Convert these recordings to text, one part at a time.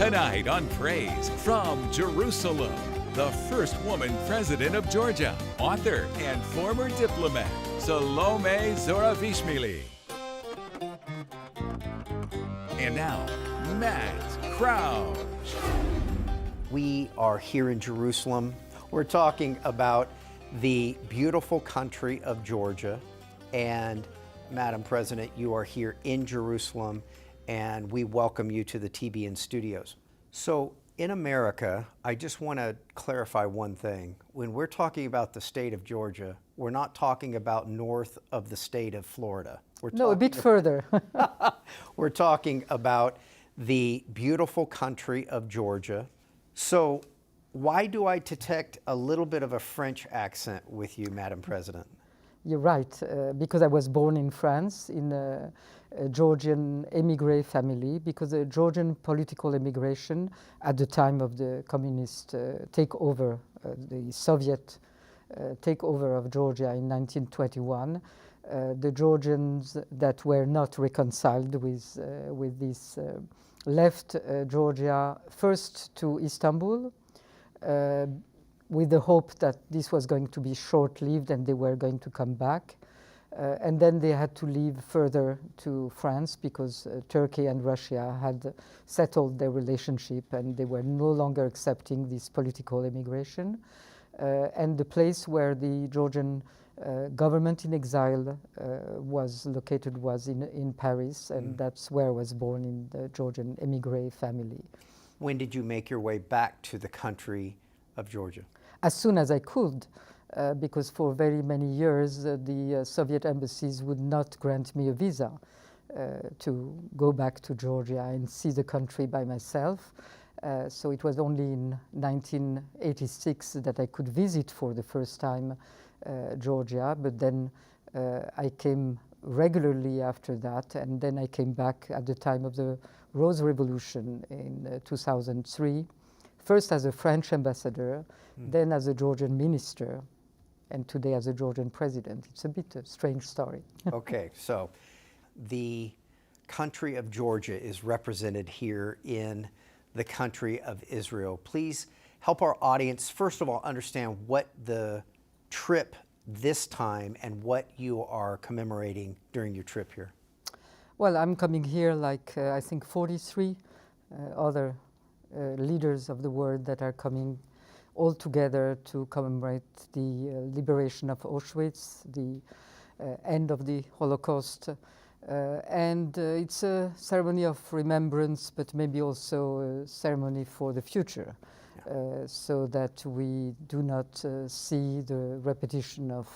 Tonight on Praise from Jerusalem, the first woman president of Georgia, author and former diplomat, Salome Zoravishvili. And now, Matt Crouch. We are here in Jerusalem. We're talking about the beautiful country of Georgia. And Madam President, you are here in Jerusalem, and we welcome you to the TBN studios. So in America, I just want to clarify one thing. When we're talking about the state of Georgia, we're not talking about north of the state of Florida. No, a bit further. We're talking about the beautiful country of Georgia. So why do I detect a little bit of a French accent with you, Madam President? You're right, because I was born in France in a Georgian emigre family, because the Georgian political immigration at the time of the communist takeover, the Soviet takeover of Georgia in 1921, the Georgians that were not reconciled with this left Georgia first to Istanbul, with the hope that this was going to be short-lived and they were going to come back. And then they had to leave further to France because Turkey and Russia had settled their relationship and they were no longer accepting this political immigration. And the place where the Georgian government in exile was located was in Paris, and that's where I was born, in the Georgian emigre family. When did you make your way back to the country of Georgia? As soon as I could, because for very many years the Soviet embassies would not grant me a visa to go back to Georgia and see the country by myself. So it was only in 1986 that I could visit for the first time Georgia, but then I came regularly after that, and then I came back at the time of the Rose Revolution in 2003. First as a French ambassador, then as a Georgian minister, and today as a Georgian president. It's a bit a strange story. Okay, so the country of Georgia is represented here in the country of Israel. Please help our audience, first of all, understand what the trip this time and what you are commemorating during your trip here. Well, I'm coming here like I think 43 other leaders of the world that are coming all together to commemorate the liberation of Auschwitz, the end of the Holocaust. And it's a ceremony of remembrance, but maybe also a ceremony for the future, so that we do not see the repetition of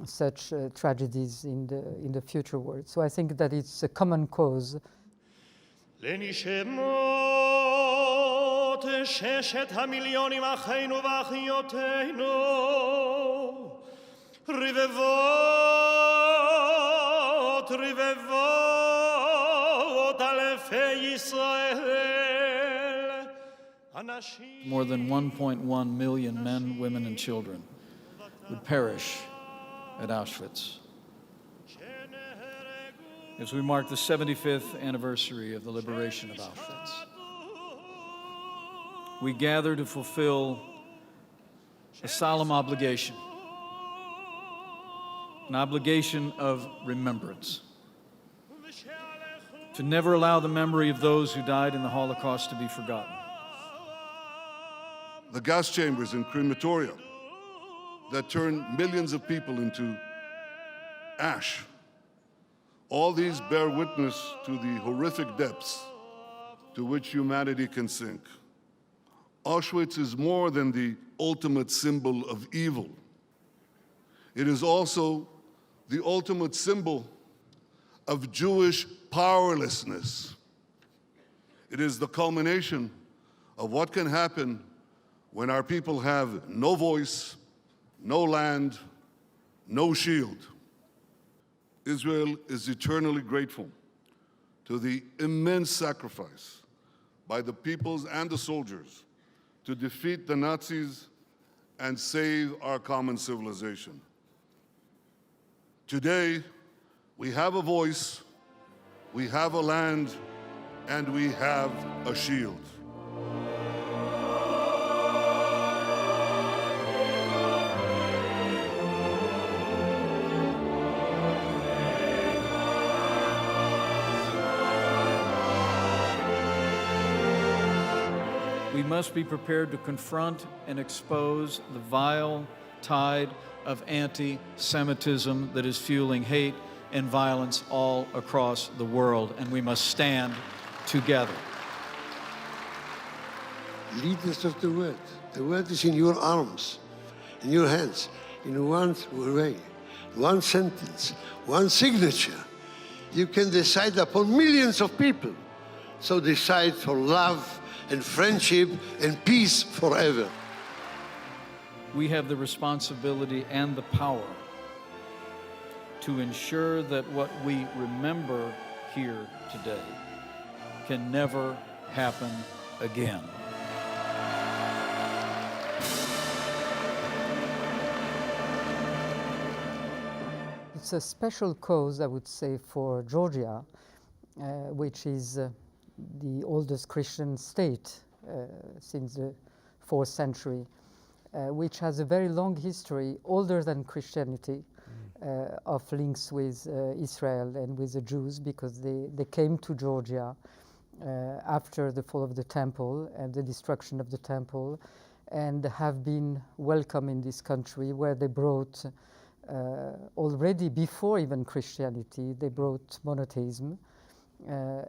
such tragedies in the future world. So I think that it's a common cause. ששת המיליונים אחינו ואחיותינו רבבות רבבות אלפי ישראל More than 1.1 million men, women, and children would perish at Auschwitz. As we mark the 75th anniversary of the liberation of Auschwitz, we gather to fulfill a solemn obligation, an obligation of remembrance, to never allow the memory of those who died in the Holocaust to be forgotten. The gas chambers and crematoria that turned millions of people into ash, all these bear witness to the horrific depths to which humanity can sink. Auschwitz is more than the ultimate symbol of evil. It is also the ultimate symbol of Jewish powerlessness. It is the culmination of what can happen when our people have no voice, no land, no shield. Israel is eternally grateful to the immense sacrifice by the peoples and the soldiers to defeat the Nazis and save our common civilization. Today, we have a voice, we have a land, and we have a shield. We must be prepared to confront and expose the vile tide of anti-Semitism that is fueling hate and violence all across the world, and we must stand together. Leaders of the world is in your arms, in your hands, in one way, one sentence, one signature. You can decide upon millions of people. So decide for love and friendship and peace forever. We have the responsibility and the power to ensure that what we remember here today can never happen again. It's a special cause, I would say, for Georgia, which is the oldest Christian state since the 4th century, which has a very long history, older than Christianity, of links with Israel and with the Jews, because they came to Georgia after the fall of the temple and the destruction of the temple, and have been welcome in this country, where they brought already before even Christianity, they brought monotheism,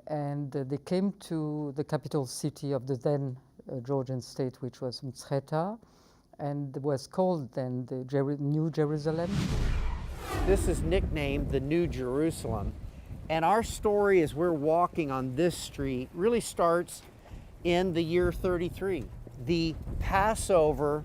and they came to the capital city of the then Georgian state, which was Mtskheta, and was called then the New Jerusalem. This is nicknamed the New Jerusalem, and our story as we're walking on this street really starts in the year 33, the Passover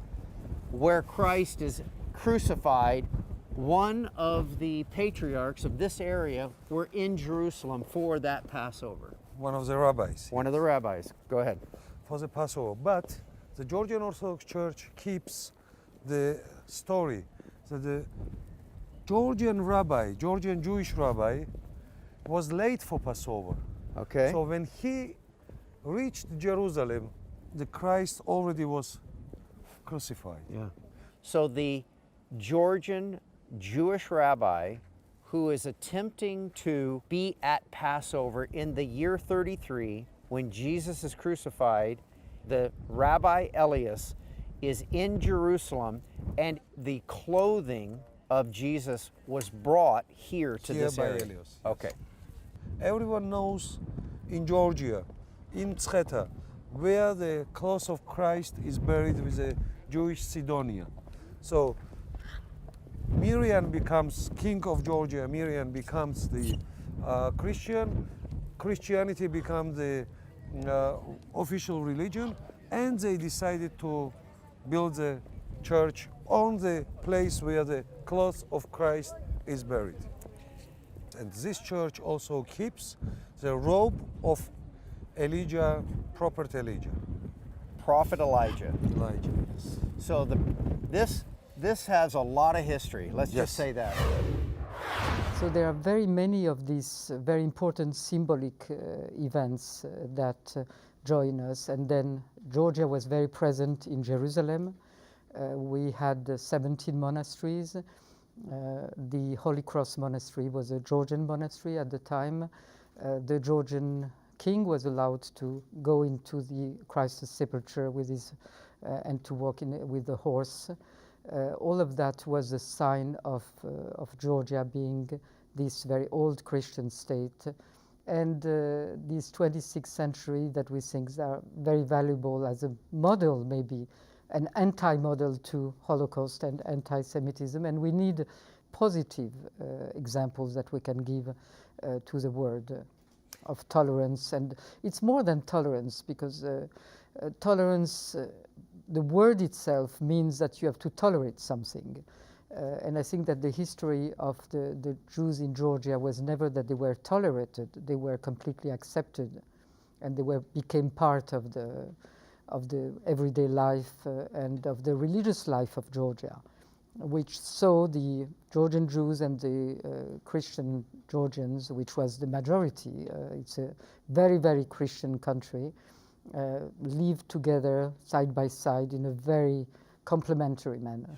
where Christ is crucified. One of the patriarchs of this area were in Jerusalem for that Passover. One of the rabbis. One of the rabbis. Go ahead. For the Passover. But the Georgian Orthodox Church keeps the story that the Georgian Jewish rabbi, was late for Passover. Okay. So when he reached Jerusalem, the Christ already was crucified. Yeah. So the Georgian Jewish rabbi who is attempting to be at Passover in the year 33 when Jesus is crucified, the Rabbi Elias is in Jerusalem, and the clothing of Jesus was brought here to this area. Elias, yes. Okay. Everyone knows in Georgia, in Mtskheta, where the clothes of Christ is buried with a Jewish Sidonia. So Miriam becomes king of Georgia, Miriam becomes the Christian, Christianity becomes the official religion, and they decided to build a church on the place where the clothes of Christ is buried. And this church also keeps the robe of Elijah, prophet Elijah. Prophet Elijah. Elijah, yes. So this has a lot of history. Let's Yes. just say that. So there are very many of these very important symbolic events that join us. And then Georgia was very present in Jerusalem. We had 17 monasteries. The Holy Cross Monastery was a Georgian monastery at the time. The Georgian king was allowed to go into the Christ's sepulchre with his and to walk in with the horse. All of that was a sign of Georgia being this very old Christian state, and this 26th century that we think are very valuable as a model, maybe an anti-model to Holocaust and anti-Semitism, and we need positive examples that we can give to the world of tolerance. And it's more than tolerance, because tolerance, the word itself means that you have to tolerate something. And I think that the history of the Jews in Georgia was never that they were tolerated, they were completely accepted, and they became part of the everyday life and of the religious life of Georgia, which saw the Georgian Jews and the Christian Georgians, which was the majority, it's a very, very Christian country, live together side by side in a very complementary manner.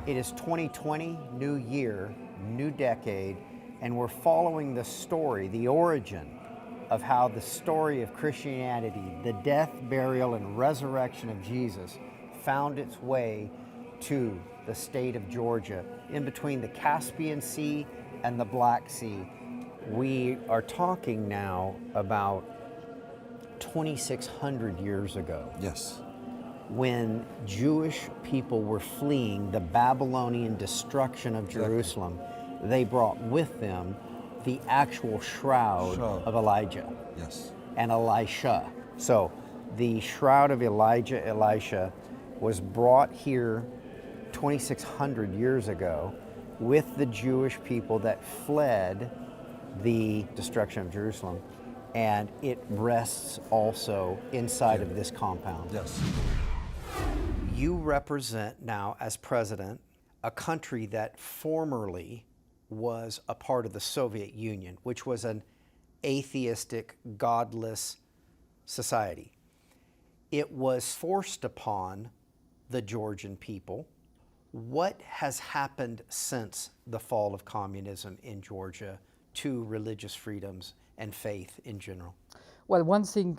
It is 2020, new year, new decade, and we're following the story, the origin of how the story of Christianity, the death, burial, and resurrection of Jesus, found its way to the state of Georgia, in between the Caspian Sea and the Black Sea. We are talking now about 2,600 years ago, Yes. when Jewish people were fleeing the Babylonian destruction of Jerusalem. They brought with them the actual shroud of Elijah Yes. and Elisha. So the shroud of Elijah, Elisha, was brought here 2,600 years ago with the Jewish people that fled the destruction of Jerusalem, and it rests also inside of this compound. Yes. You represent now, as president, a country that formerly was a part of the Soviet Union, which was an atheistic, godless society. It was forced upon the Georgian people. What has happened since the fall of communism in Georgia to religious freedoms and faith in general? Well, one thing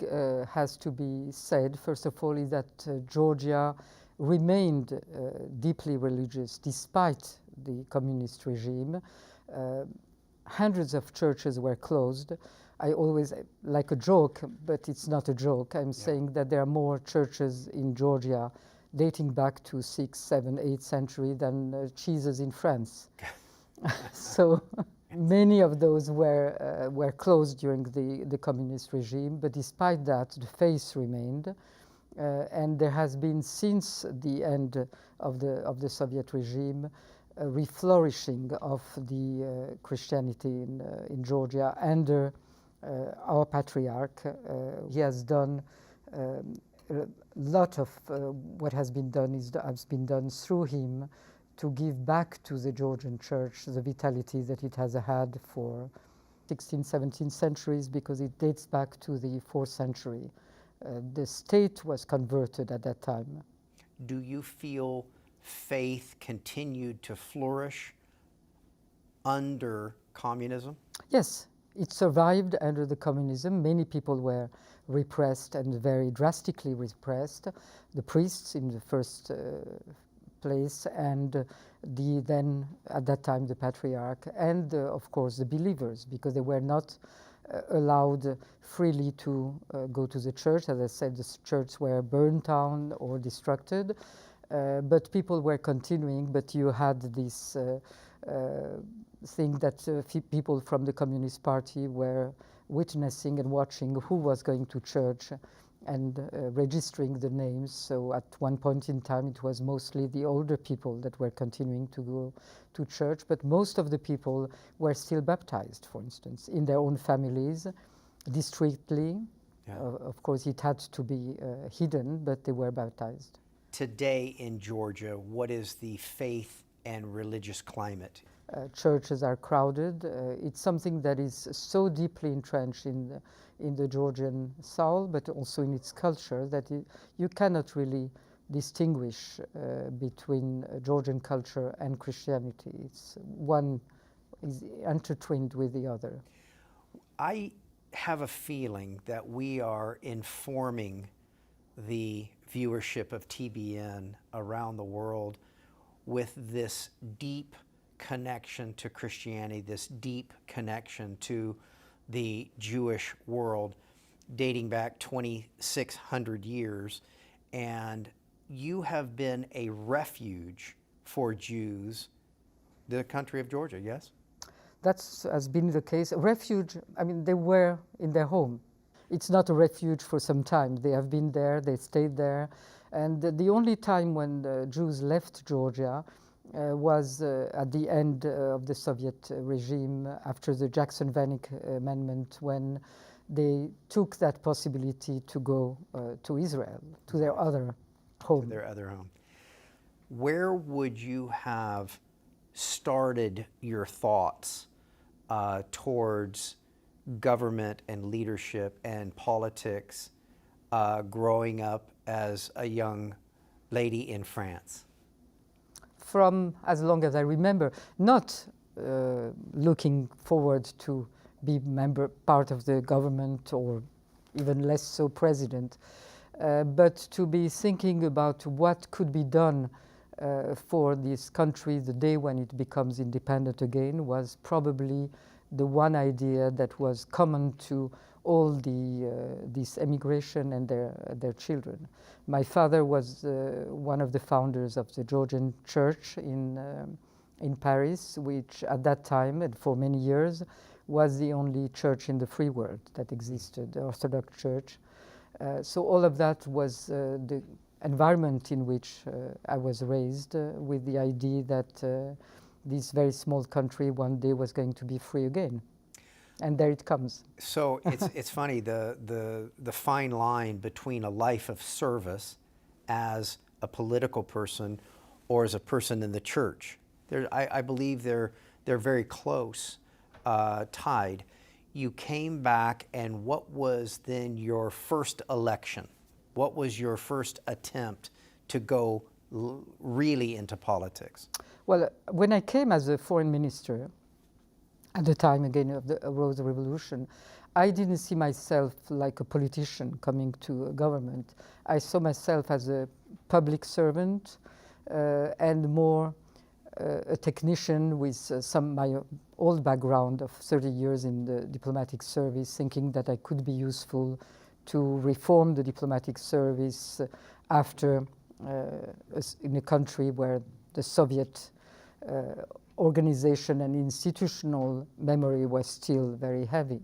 has to be said, first of all, is that Georgia remained deeply religious despite the communist regime. Hundreds of churches were closed. I always like a joke, but it's not a joke. I'm saying that there are more churches in Georgia dating back to 6th, 7th, 8th century than cheeses in France. So many of those were closed during the communist regime, but despite that, the faith remained. And there has been, since the end of the Soviet regime, a reflourishing of the Christianity in Georgia under our patriarch. He has done a lot of what has been done has been done through him to give back to the Georgian church the vitality that it has had for 16th, 17th centuries, because it dates back to the 4th century. The state was converted at that time. Do you feel faith continued to flourish under communism? Yes, it survived under the communism. Many people were repressed, and very drastically repressed. The priests in the first place, and then at that time the patriarch, and of course the believers, because they were not allowed freely to go to the church. As I said, the churches were burned down or destructed, but people were continuing. But you had this thing that people from the Communist Party were witnessing and watching who was going to church and registering the names. So at one point in time, it was mostly the older people that were continuing to go to church, but most of the people were still baptized, for instance, in their own families, discreetly. Of course, it had to be hidden, but they were baptized. Today in Georgia, what is the faith and religious climate? Churches are crowded. It's something that is so deeply entrenched in the Georgian soul, but also in its culture, that you cannot really distinguish between Georgian culture and Christianity. One is intertwined with the other. I have a feeling that we are informing the viewership of TBN around the world with this deep connection to Christianity, this deep connection to the Jewish world dating back 2,600 years. And you have been a refuge for Jews, the country of Georgia, yes? That has been the case. A refuge, I mean, they were in their home. It's not a refuge for some time. They have been there, they stayed there. And the only time when the Jews left Georgia was at the end of the Soviet regime, after the Jackson-Vanik Amendment, when they took that possibility to go to Israel, to their other home. To their other home. Where would you have started your thoughts towards government and leadership and politics growing up as a young lady in France? From as long as I remember, not looking forward to be part of the government or even less so president, but to be thinking about what could be done for this country the day when it becomes independent again was probably the one idea that was common to all this emigration and their children. My father was one of the founders of the Georgian church in Paris, which at that time and for many years was the only church in the free world that existed, the Orthodox Church. So all of that was the environment in which I was raised with the idea that this very small country one day was going to be free again. And there it comes. So it's funny, the fine line between a life of service as a political person or as a person in the church. I believe they're very close, tied. You came back, and what was then your first election? What was your first attempt to go really into politics? Well, when I came as a foreign minister, at the time again of the Rose Revolution, I didn't see myself like a politician coming to a government. I saw myself as a public servant and more a technician with my old background of 30 years in the diplomatic service, thinking that I could be useful to reform the diplomatic service after in a country where the Soviet organization and institutional memory was still very heavy.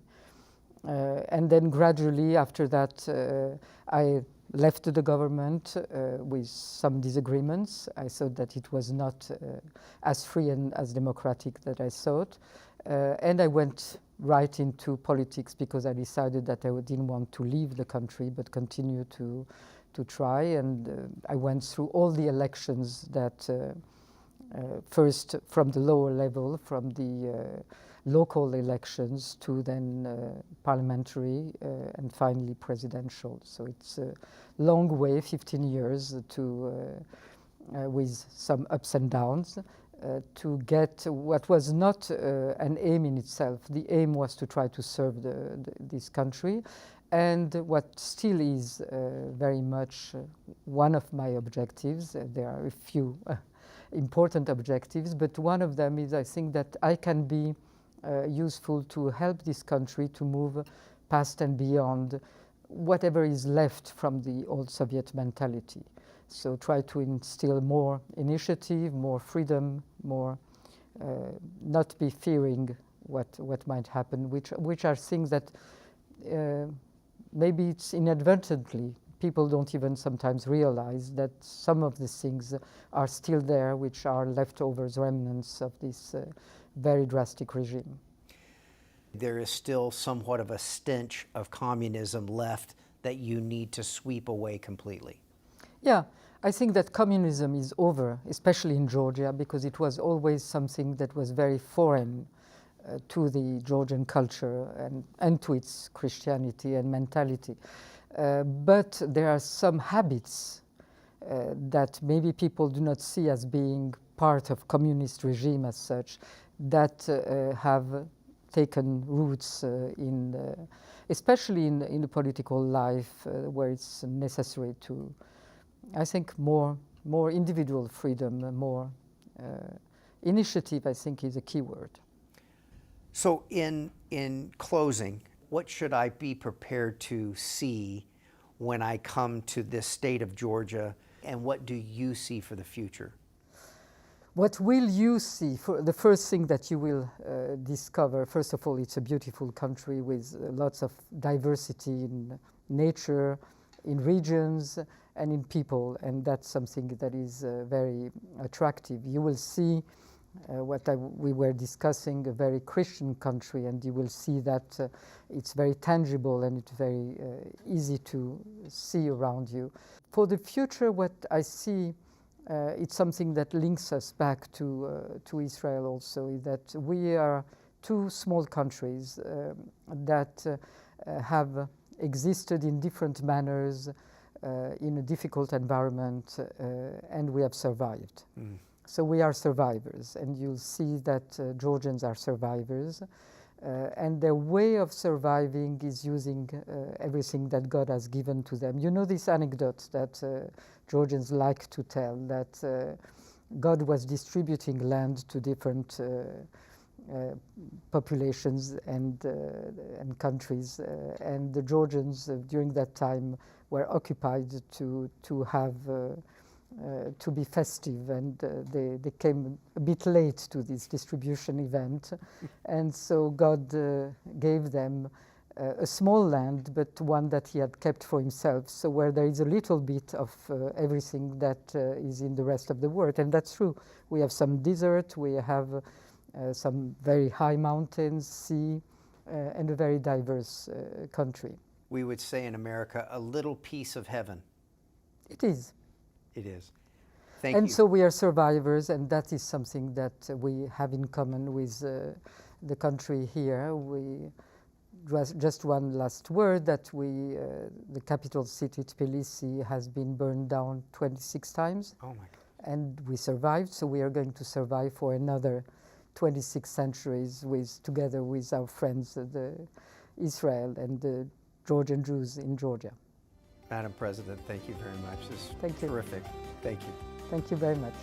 And then gradually after that I left the government with some disagreements. I thought that it was not as free and as democratic that I thought. And I went right into politics because I decided that I didn't want to leave the country but continue to try. And I went through all the elections that first from the lower level, from the local elections to then parliamentary and finally presidential. So it's a long way, 15 years with some ups and downs to get what was not an aim in itself. The aim was to try to serve this country, and what still is very much one of my objectives. There are a few important objectives, but one of them is I think that I can be useful to help this country to move past and beyond whatever is left from the old Soviet mentality. So try to instill more initiative, more freedom, more not be fearing what might happen, which are things that maybe it's inadvertently. People don't even sometimes realize that some of the things are still there, which are leftovers, remnants of this very drastic regime. There is still somewhat of a stench of communism left that you need to sweep away completely. Yeah, I think that communism is over, especially in Georgia, because it was always something that was very foreign to the Georgian culture and to its Christianity and mentality. But there are some habits that maybe people do not see as being part of communist regime as such, that have taken roots especially in the political life, where it's necessary to, I think, more individual freedom, more initiative, I think, is a key word. So in closing, what should I be prepared to see when I come to this state of Georgia, and what do you see for the future? What will you see? For the first thing that you will discover, first of all, it's a beautiful country with lots of diversity in nature, in regions, and in people, and that's something that is very attractive. You will see we were discussing, a very Christian country, and you will see that it's very tangible and it's very easy to see around you. For the future, what I see, it's something that links us back to Israel also, is that we are two small countries that have existed in different manners in a difficult environment, and we have survived. So we are survivors, and you'll see that Georgians are survivors. And their way of surviving is using everything that God has given to them. You know this anecdote that Georgians like to tell, that God was distributing land to different populations and countries, and the Georgians during that time were occupied to be festive, and they came a bit late to this distribution event, and so God gave them a small land, but one that he had kept for himself, so where there is a little bit of everything that is in the rest of the world. And that's true. We have some desert, we have some very high mountains, sea, and a very diverse country. We would say in America, a little piece of heaven. It is. It is. Thank you. And so we are survivors, and that is something that we have in common with the country here. Just one last word, that the capital city, Tbilisi, has been burned down 26 times. Oh my God. And we survived, so we are going to survive for another 26 centuries together with our friends, Israel and the Georgian Jews in Georgia. Madam President, thank you very much. This is Thank you. terrific. Thank you. Thank you very much.